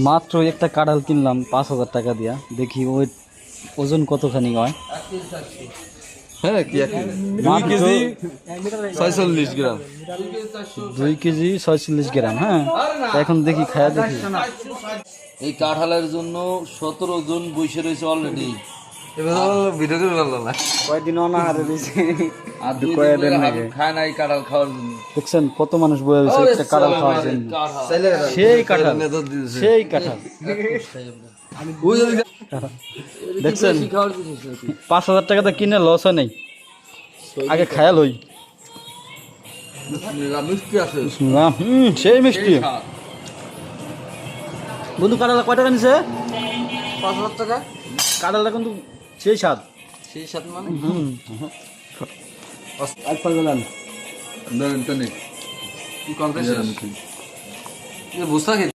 মাত্র একটা কাঁঠাল কিনলাম 5,000 টাকা দিয়া, দেখি ওই ওজন কতখানি হয়। হ্যাঁ কি এক মাত্র 46 গ্রাম। 2 কেজি 46 গ্রাম। হ্যাঁ, তা এখন দেখি খায়া দেখি। এই কাঁঠালের জন্য 17 জন বসে রয়েছে অলরেডি। এবার ভিডিও করে ভালো না কয়দিন অনাহারে রয়েছে, আর দুই কয়দিন নাকি খায় নাই কাঁঠাল খাওয়ার জন্য। দেখছেন কত মানুষ বয়ে রয়েছে একটা কাঁঠাল খাওয়ার জন্য। সেই কাঁঠাল, সেই কাঁঠাল দেখছেন। 5,000 টাকাতে কিনে লস হয় নাই, আগে খায়া লই। মিষ্টি আছে, সেই মিষ্টি। বন্ধু কাঁঠাল কয় টাকা নিছে? 5,000 টাকা। কাঁঠালটা কিন্তু সেই স্বাদ। সেই সাত মানে এক পাল গেলাম কি কনফিউশন বুঝতে